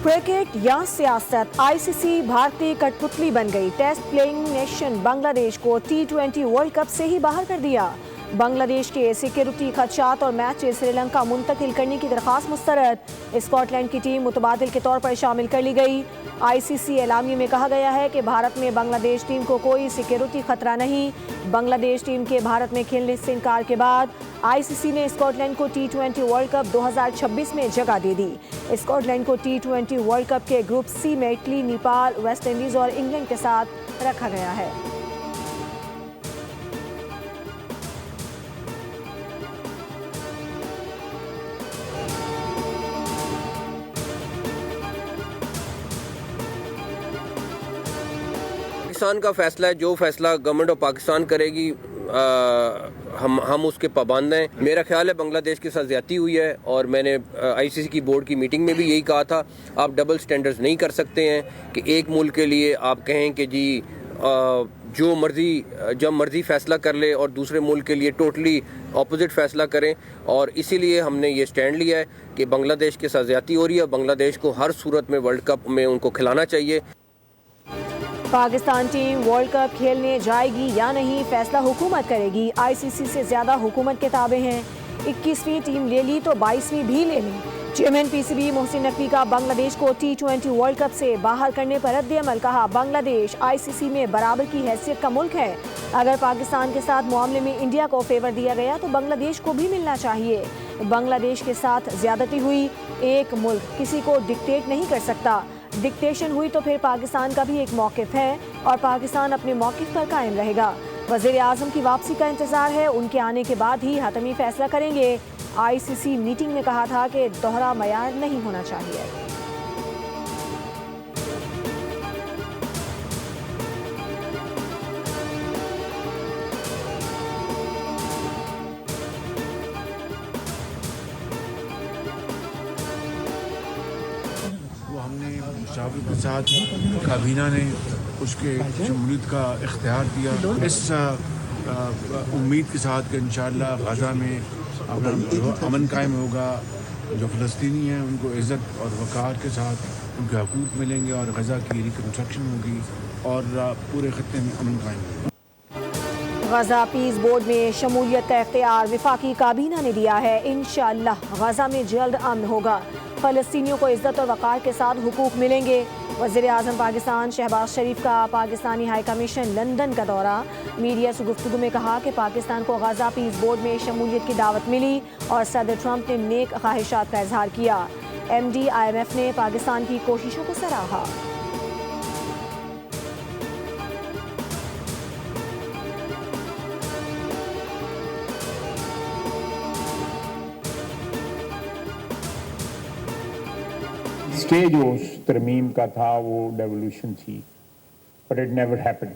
Cricket या सियासत, ICC भारतीय कठपुतली बन गई। टेस्ट प्लेइंग नेशन बांग्लादेश को T20 वर्ल्ड कप से ही बाहर कर दिया। बांग्लादेश के सिक्योरिटी खदशात और मैच श्रीलंका मुंतकिल करने की दरख्वास्त मुस्तरद। स्कॉटलैंड की टीम मुतबादिल के तौर पर शामिल कर ली गई। आईसीसी एलामिया में कहा गया है कि भारत में बांग्लादेश टीम को कोई सिक्योरिटी खतरा नहीं। बांग्लादेश टीम के भारत में खेलने से इनकार के बाद आईसीसी ने स्कॉटलैंड को T20 वर्ल्ड कप 2026 में जगह दे दी। स्कॉटलैंड को T20 वर्ल्ड कप के ग्रुप सी में इटली, नेपाल, वेस्ट इंडीज और इंग्लैंड के साथ रखा गया है। पाकिस्तान का फैसला है, जो फैसला गवर्नमेंट ऑफ पाकिस्तान करेगी हम उसके पाबंद हैं। मेरा ख्याल है बांग्लादेश के साथ ज्यादती हुई है और मैंने आईसीसी की बोर्ड की मीटिंग में भी यही कहा था, आप डबल स्टैंडर्ड्स नहीं कर सकते हैं कि एक मुल्क के लिए आप कहें कि जी जो मर्जी जब मर्जी फैसला कर ले और दूसरे मुल्क के लिए टोटली अपोजिट फैसला करें। और इसीलिए हमने ये स्टैंड लिया है कि बांग्लादेश के साथ ज्यादती हो रही है। बांग्लादेश को हर सूरत में वर्ल्ड कप में उनको खिलाना चाहिए। पाकिस्तान टीम वर्ल्ड कप खेलने जाएगी या नहीं, फैसला हुकूमत करेगी। आईसीसी से ज्यादा हुकूमत के ताबे हैं। 21वीं टीम ले ली तो 22वीं भी ले ली। चेयरमैन पीसीबी मोहसिन नकवी का बांग्लादेश को T20 वर्ल्ड कप से बाहर करने पर रद्द-ए-अमल। कहा, बांग्लादेश आईसीसी में बराबर की हैसियत का मुल्क है। अगर पाकिस्तान के साथ मामले में इंडिया को फेवर दिया गया तो बांग्लादेश को भी मिलना चाहिए। बांग्लादेश के साथ ज्यादती हुई, एक मुल्क किसी को डिक्टेट नहीं कर सकता। डिक्टेशन हुई तो फिर पाकिस्तान का भी एक मौक़िफ़ है और पाकिस्तान अपने मौक़िफ़ पर कायम रहेगा। वज़ीर आज़म की वापसी का इंतज़ार है, उनके आने के बाद ही हतमी फैसला करेंगे। आईसीसी मीटिंग में कहा था कि दोहरा मयार नहीं होना चाहिए। शाफी प्रसाद काबीना ने उसके शमूलियत का इख्तियार दिया, इस उम्मीद के साथ कि इंशाअल्लाह गज़ा में अमन कायम होगा। जो फ़लस्तीनी हैं उनको इज़्ज़त और वक़ार के साथ उनके हकूक़ मिलेंगे और गज़ा की रिकन्स्ट्रक्शन होगी और पूरे ख़त्े में अमन कायम होगा। गज़ा पीस बोर्ड में शमूलियत का इख्तियार वफाकी काबीना ने दिया है। इंशाअल्लाह गज़ा में जल्द अमन होगा। फ़लस्तीनियों को इज़्ज़त और वक़ार के साथ हुकूक मिलेंगे। वज़ीर आज़म पाकिस्तान शहबाज शरीफ का पाकिस्तानी हाई कमीशन लंदन का दौरा। मीडिया से गुफ्तगू में कहा कि पाकिस्तान को गज़ा पीस बोर्ड में शमूलियत की दावत मिली और सदर ट्रंप ने नेक ख्वाहिशात का इजहार किया। MD IMF ने पाकिस्तान की कोशिशों को सराहा। स्टेज उस तरमीम का था, वो डेवोल्यूशन थी, बट इट नेवर हैपेंड।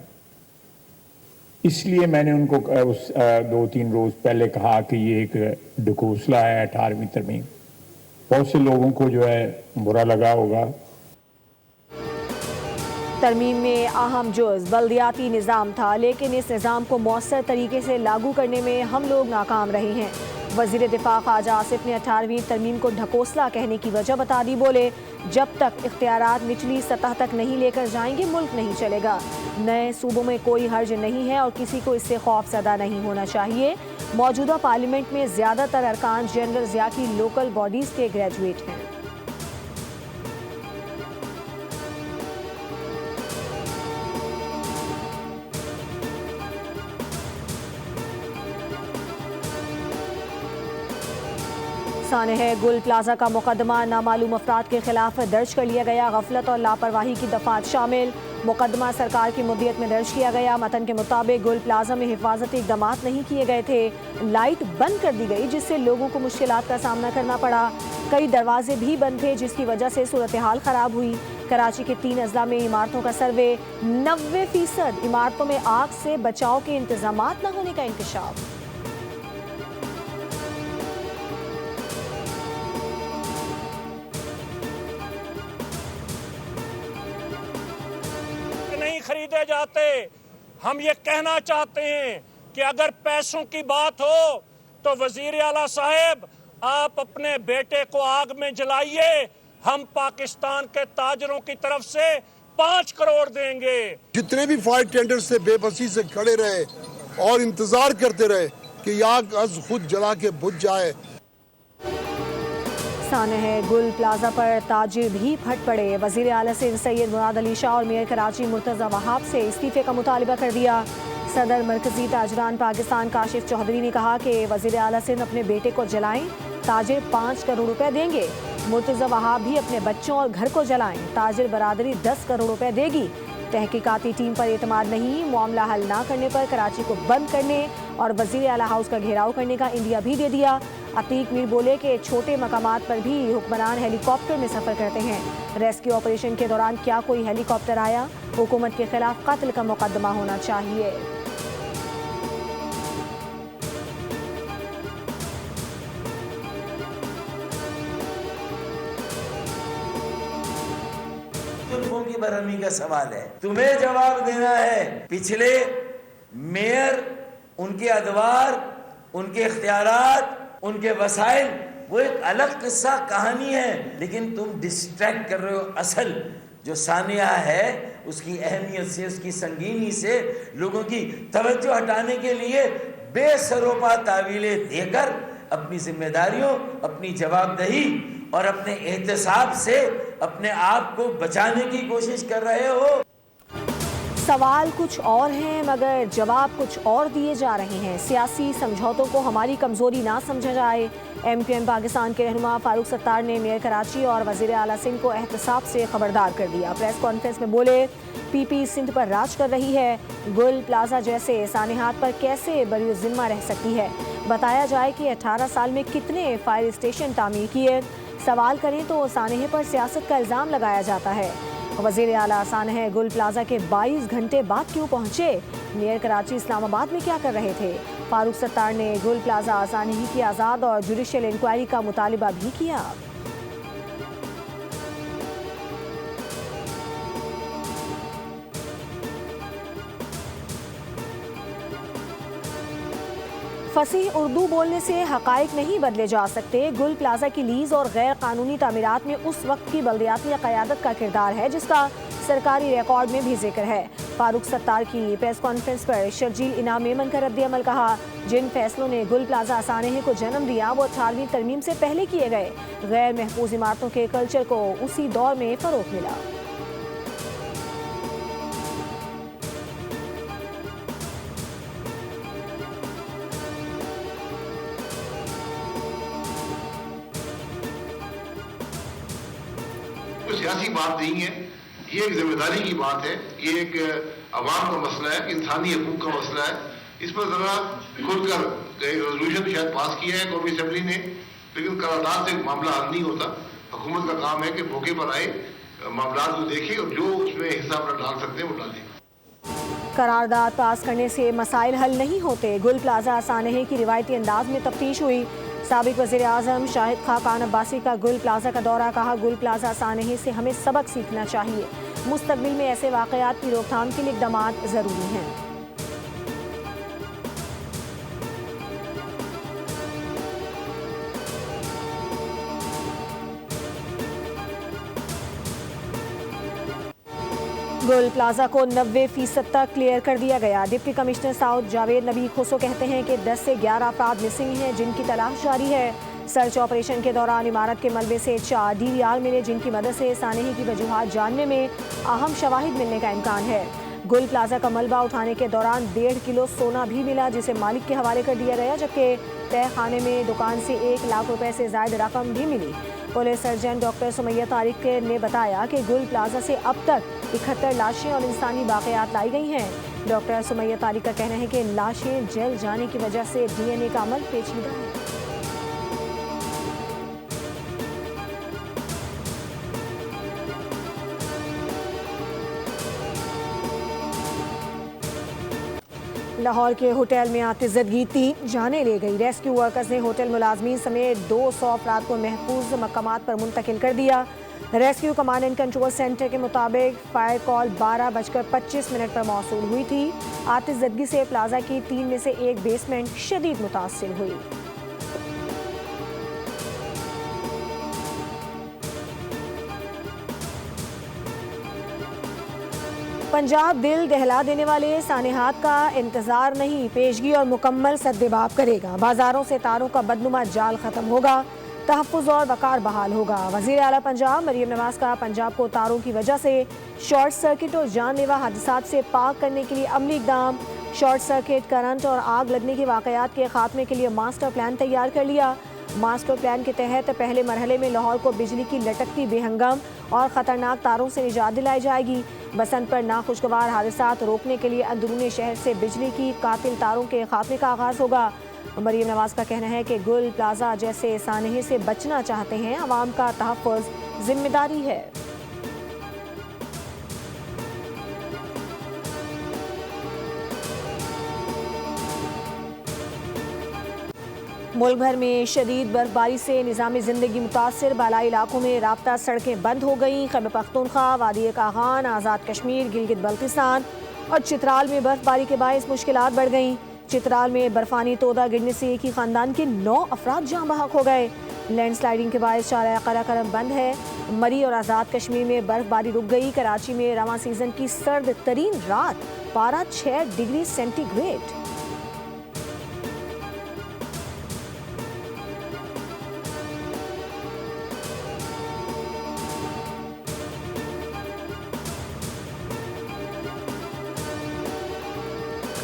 इसलिए मैंने उनको उस 2-3 रोज पहले कहा कि ये एक ढकोसला है 18वीं तरमीम। बहुत से लोगों को जो है बुरा लगा होगा। तरमीम में अहम जुज़ बल्दियाती निज़ाम था, लेकिन इस निज़ाम को मौसर तरीके से लागू करने में हम लोग नाकाम रहे हैं। वज़ीर दिफा ख्वाजा आसिफ ने 18वीं तरमीम को ढकोसला कहने की वजह बता दी। बोले, जब तक इख्तियारात निचली सतह तक नहीं लेकर जाएंगे मुल्क नहीं चलेगा। नए सूबों में कोई हर्ज नहीं है और किसी को इससे खौफज़दा नहीं होना चाहिए। मौजूदा पार्लियामेंट में ज़्यादातर अरकान जनरल ज़िया की लोकल बॉडीज़ के ग्रेजुएट हैं। सानह गुल प्लाजा का मुकदमा नामालूम अफराद के खिलाफ दर्ज कर लिया गया। गफलत और लापरवाही की दफात शामिल। मुकदमा सरकार की मुद्दत में दर्ज किया गया। मतन के मुताबिक गुल प्लाजा में हिफाजती इक़दाम नहीं किए गए थे। लाइट बंद कर दी गई जिससे लोगों को मुश्किलात का सामना करना पड़ा। कई दरवाजे भी बंद थे जिसकी वजह से सूरत हाल खराब हुई। कराची के 3 अजला में इमारतों का सर्वे, 90% इमारतों में आग से बचाव के इंतजाम न होने का इंकशाफ। नहीं खरीदे जाते। हम ये कहना चाहते हैं कि अगर पैसों की बात हो तो वजीर आला साहब आप अपने बेटे को आग में जलाइए, हम पाकिस्तान के ताजरों की तरफ से 5 करोड़ देंगे। जितने भी फायर टेंडर से बेबसी से खड़े रहे और इंतजार करते रहे कि आग अज खुद जला के बुझ जाए। सानह गुल प्लाजा पर ताजिर भी फट पड़े। वजीर आला सिंध सैयद मुराद अली शाह और मेयर कराची मुर्तजा वहाब से इस्तीफे का मुतालिबा कर दिया। सदर मरकजी ताजरान पाकिस्तान काशिफ चौधरी ने कहा कि वजीर आला सिंध अपने बेटे को जलाएं, ताजिर 5 करोड़ रुपए देंगे। मुर्तजा वहाब भी अपने बच्चों और घर को जलाएं, ताजिर बरादरी 10 करोड़ रुपए देगी। तहकीकाती टीम पर एतमाद नहीं, मामला हल ना करने पर कराची को बंद करने और वजीर आला हाउस का घेराव करने का इंडिया भी दे दिया। अतीक मीर बोले कि छोटे मकामात पर भी हुक्मरान हेलीकॉप्टर में सफर करते हैं। रेस्क्यू ऑपरेशन के दौरान क्या कोई हेलीकॉप्टर आया? हुकूमत के खिलाफ कत्ल का मुकदमा होना चाहिए। की बरहमी का सवाल है, तुम्हें जवाब देना है। पिछले मेयर, उनके अदवार, उनके इख्तियारात, उनके वसाइल, वो एक अलग किस्सा कहानी है, लेकिन तुम डिस्ट्रैक्ट कर रहे हो। असल जो सानिया है उसकी अहमियत से, उसकी संगीनी से लोगों की तवज्जो हटाने के लिए बेसरोपा तावीलें देकर अपनी जिम्मेदारियों, अपनी जवाबदेही और अपने एहतसाब से अपने आप को बचाने की कोशिश कर रहे हो। सवाल कुछ और हैं मगर जवाब कुछ और दिए जा रहे हैं। सियासी समझौतों को हमारी कमजोरी ना समझा जाए। MQM पाकिस्तान के रहनुमा फारूक सत्तार ने मेयर कराची और वजीर आला सिंध को एहतसाब से खबरदार कर दिया। प्रेस कॉन्फ्रेंस में बोले, PP सिंध पर राज कर रही है। गुल प्लाजा जैसे सानेहात पर कैसे बरी जिम्मा रह सकती है? बताया जाए कि 18 साल में कितने फायर स्टेशन तामीर किए। सवाल करें तो सानहे पर सियासत का इल्ज़ाम लगाया जाता है। वज़ीर आला सानहे गुल प्लाजा के 22 घंटे बाद क्यों पहुंचे? मेयर कराची इस्लामाबाद में क्या कर रहे थे? फारूक सत्तार ने गुल प्लाजा सानही की आज़ाद और जुडिशल इंक्वायरी का मुतालिबा भी किया। फसीह उर्दू बोलने से हकाइक नहीं बदले जा सकते। गुल प्लाजा की लीज और गैर कानूनी तामीरात में उस वक्त की बल्दियाती क़यादत का किरदार है जिसका सरकारी रिकॉर्ड में भी जिक्र है। फारूक सत्तार की प्रेस कॉन्फ्रेंस पर शर्जील इनाम मेमन का रद्द-ए-अमल कहा, जिन फैसलों ने गुल प्लाजा सानहे को जन्म दिया वो 18वीं तरमीम से पहले किए गए। गैर महफूज इमारतों के कल्चर को उसी दौर में फ़रोग़ मिला। सियासी बात नहीं है, ये एक जिम्मेदारी की बात है, ये एक अवाम का मसला है, इंसानी हकूक का मसला है। इस पर जरा खुलकर रेजोल्यूशन शायद पास किया है कौमी असम्बली ने, लेकिन करारदाद से मामला हल नहीं होता। हुकूमत का काम है कि मौके पर आए, मामला को देखे और जो उसमें हिस्सा अपना डाल सकते हैं वो डालें। करारदाद पास करने से मसाइल हल नहीं होते। गुल प्लाजा सानहे की रिवायती अंदाज में तफ्तीश हुई। साबिक वज़ीर आज़म शाहिद खाकान अब्बासी का गुल प्लाजा का दौरा, कहा गुल प्लाजा सानहे से हमें सबक सीखना चाहिए। मुस्तकबिल में ऐसे वाक़यात की रोकथाम के लिए इक़दामात ज़रूरी हैं। गुल प्लाजा को 90% तक क्लियर कर दिया गया। डिप्टी कमिश्नर साउथ जावेद नबी खुसो कहते हैं कि 10 से 11 अफराद मिसिंग हैं जिनकी तलाश जारी है। सर्च ऑपरेशन के दौरान इमारत के मलबे से 4 DVR मिले जिनकी मदद से सानहे की वजूहात जानने में अहम शवाहिद मिलने का इम्कान है। गुल प्लाजा का मलबा उठाने के दौरान 1.5 किलो सोना भी मिला जिसे मालिक के हवाले कर दिया गया, जबकि तय खाने में दुकान से 1 लाख रुपए से ज़ायद रकम भी मिली। Police surgeon doctor Sumaiya Tariq ने बताया कि गुल प्लाजा से अब तक 71 लाशें और इंसानी बाक़ियात लाई गई हैं। डॉक्टर सुमैया तारिक का कहना है कि लाशें जल जाने की वजह से DNA का अमल पेचीदा है। लाहौर के होटल में आतिशबाजी 3 जानें ले गई। रेस्क्यू वर्कर्स ने होटल मुलाजमीन समेत 200 अफराद को महफूज मकामात पर मुंतकिल कर दिया। Rescue command and control centre के मुताबिक फायर कॉल 12:25 पर मौसूल हुई थी। आतिशबाजी से प्लाजा की 3 में से एक बेसमेंट शदीद मुतासिर हुई। पंजाब दिल दहला देने वाले सानेहात का इंतजार नहीं, पेशगी और मुकम्मल सद्देबाब करेगा। बाजारों से तारों का बदनुमा जाल खत्म होगा, तहफ़्फ़ुज़ और वक़ार बहाल होगा। वज़ीर आला पंजाब मरियम नवाज़ का पंजाब को तारों की वजह से शॉर्ट सर्किट और जानलेवा हादसात से पाक करने के लिए अमली इक़दाम। शॉर्ट सर्किट, करंट और आग लगने के वाक़यात के खात्मे के लिए मास्टर प्लान तैयार कर लिया। मास्टर प्लान के तहत पहले मरहले में लाहौर को बिजली की लटकती बेहंगम और ख़तरनाक तारों से निजात दिलाई जाएगी। बसंत पर नाखुशगवार हादसात रोकने के लिए अंदरूनी शहर से बिजली की कातिल तारों के खात्मे का आगाज़ होगा। मरियम नवाज़ का कहना है कि गुल प्लाजा जैसे सानहे से बचना चाहते हैं, आवाम का तहफ़्फ़ुज़ जिम्मेदारी है। मुल्क भर में शदीद बर्फबारी से निज़ामी ज़िंदगी मुतासर, बालाई इलाकों में राब्ता सड़कें बंद हो गईं। खैबर पख्तूनख्वा, वादी कागान, आज़ाद कश्मीर, गिलगित बल्तिस्तान और चित्राल में बर्फबारी के बायस मुश्किलात बढ़ गईं। चित्राल में बर्फानी तोदा गिरने से एक ही खानदान के 9 अफराद जाँ बहक हो गए। लैंडस्लाइडिंग के बायस शारा कराकरम बंद है। मरी और आज़ाद कश्मीर में बर्फबारी रुक गई। कराची में रवां सीजन की सर्द तरीन रात, पारा 6 डिग्री सेंटीग्रेड।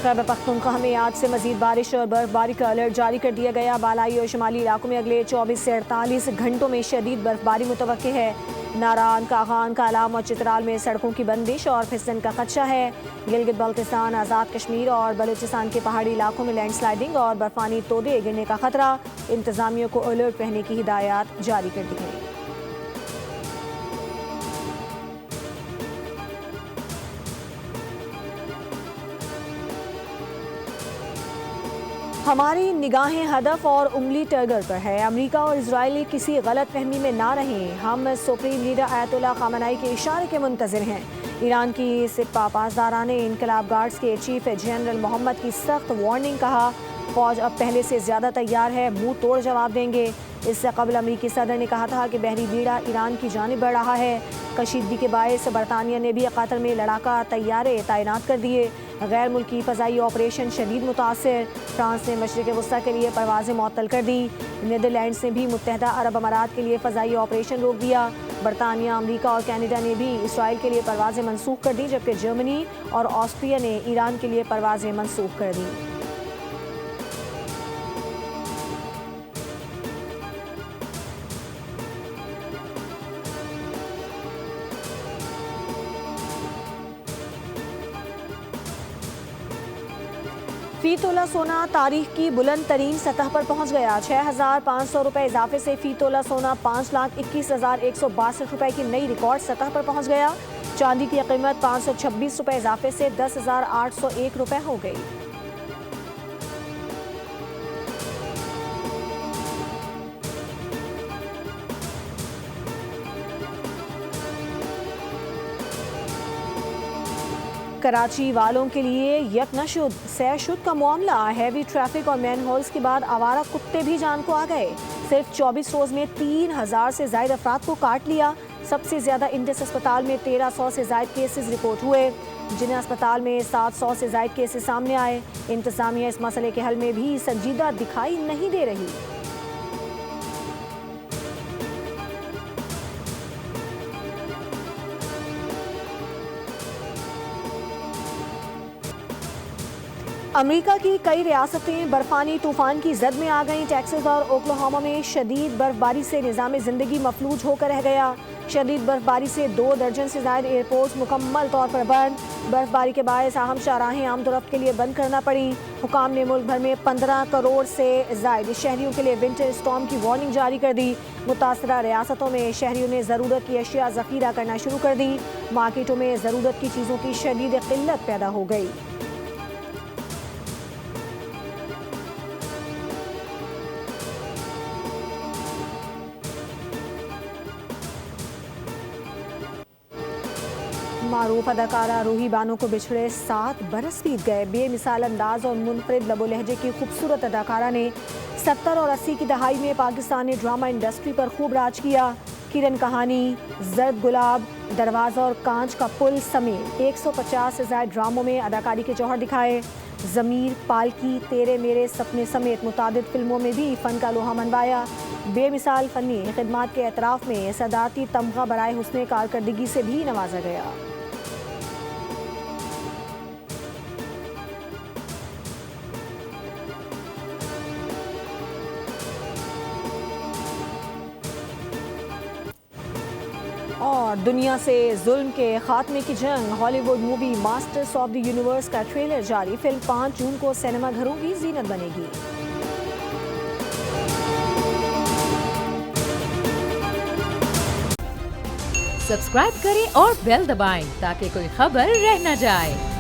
खैबर पख्तूनख्वा में आज से मजीद बारिश और बर्फबारी का अलर्ट जारी कर दिया गया। बालाई और शुमाली इलाकों में अगले 24 से 48 घंटों में शदीद बर्फबारी मुतवक्के है। नारान, कागान, कालाम और चित्राल में सड़कों की बंदिश और फिसलन का खदशा है। गिलगित बल्तिस्तान, आज़ाद कश्मीर और बलूचिस्तान के पहाड़ी इलाकों में लैंडस्लाइडिंग और बर्फानी तोदे गिरने का खतरा। इंतजामिया को अलर्ट रहने की हिदायत जारी कर दी गई। हमारी निगाहें हदफ और उंगली टारगेट पर है। अमेरिका और इजराइल किसी गलत फहमी में ना रहें। हम सुप्रीम लीडर आयतुल्लाह खामनाई के इशारे के मुंतज़िर हैं। ईरान की सिपा पासदाराने इनकलाब गार्ड्स के चीफ जनरल मोहम्मद की सख्त वार्निंग, कहा फौज अब पहले से ज़्यादा तैयार है, मुंह तोड़ जवाब देंगे। इससे कबल अमरीकी सदर ने कहा था कि बहरी बीड़ा ईरान की जानिब बढ़ रहा है। कशीदगी के बायस बरतानिया ने भी कतर में लड़ाका तैयारे तैनात कर दिए। गैर मुल्की फ़ज़ाई ऑपरेशन शदीद मुतासर। फ्रांस ने मशरिक़ वस्ता के लिए परवाज़ें मुअत्तल कर दी। नीदरलैंड्स ने भी मुत्तहदा अरब अमारात के लिए फ़ज़ाई ऑपरेशन रोक दिया। बरतानिया, अमरीका और कैनेडा ने भी इसराइल के लिए परवाज़ें मनसूख कर दी, जबकि जर्मनी और ऑस्ट्रिया ने ईरान के लिए परवाज़ें मनसूख कर दी। फी तोला सोना तारीख की बुलंद तरीन सतह पर पहुंच गया। 6,500 रुपए इजाफे से फी तोला सोना 5,21,162 रुपए की नई रिकॉर्ड सतह पर पहुंच गया। चांदी की कीमत 526 रुपए इजाफे से 10,801 रुपए हो गई। कराची वालों के लिए यकनशुद सैरशुद का मामला। हैवी ट्रैफिक और मैन होल्स के बाद आवारा कुत्ते भी जान को आ गए। सिर्फ 24 रोज में 3,000 से ज्यादा अफराद को काट लिया। सबसे ज्यादा इंडस अस्पताल में 1,300 से ज्यादा केसेस रिपोर्ट हुए, जिन्हें अस्पताल में 700 से ज्यादा केसेस सामने आए। इंतजामिया इस मसले के हल में भी संजीदा दिखाई नहीं दे रही। अमेरिका की कई रियासतें बर्फानी तूफान की जद में आ गईं। टेक्सास और ओक्लाहोमा में शदीद बर्फबारी से निज़ाम ज़िंदगी मफलूज होकर रह गया। शदीद बर्फबारी से 2 दर्जन से ज़्यादा एयरपोर्ट मुकम्मल तौर पर बंद। बर्फबारी के बायस अहम शाहराहें आमदोरफ्त के लिए बंद करना पड़ी। हुकाम ने मुल्क भर में 15 करोड़ से ज़ायद शहरियों के लिए विंटर स्टॉर्म की वार्निंग जारी कर दी। मुतासरा रियासतों में शहरियों ने ज़रूरत की अशिया ज़ख़ीरा करना शुरू कर दी। मार्केटों में ज़रूरत की चीज़ों की शदीद क़िल्लत पैदा हो गई। मारूफ अदाकारा रूही बानो को बिछड़े 7 बरस बीत गए। बेमिसाल अंदाज और मुनफरिद लबो लहजे की खूबसूरत अदाकारा ने 70 और 80 की दहाई में पाकिस्तानी ड्रामा इंडस्ट्री पर खूब राज किया। किरण कहानी, जर्द गुलाब, दरवाजा और कांच का पुल समेत 150 से ज्यादा ड्रामों में अदाकारी के जौहर दिखाए। ज़मीर, पालकी, तेरे मेरे सपने समेत मुतादिद फिल्मों में भी फ़न का लोहा मनवाया। बेमिसाल फ़नी खिदमात के एतराफ़ में सदाती तमगा बराए हुस्ने कारकर्दगी से भी नवाजा गया। और दुनिया से जुल्म के खात्मे की जंग, Hollywood movie masters of the universe का ट्रेलर जारी। फिल्म 5 जून को सिनेमा घरों की जीनत बनेगी। सब्सक्राइब करें और बेल दबाएं ताकि कोई खबर रह न जाए।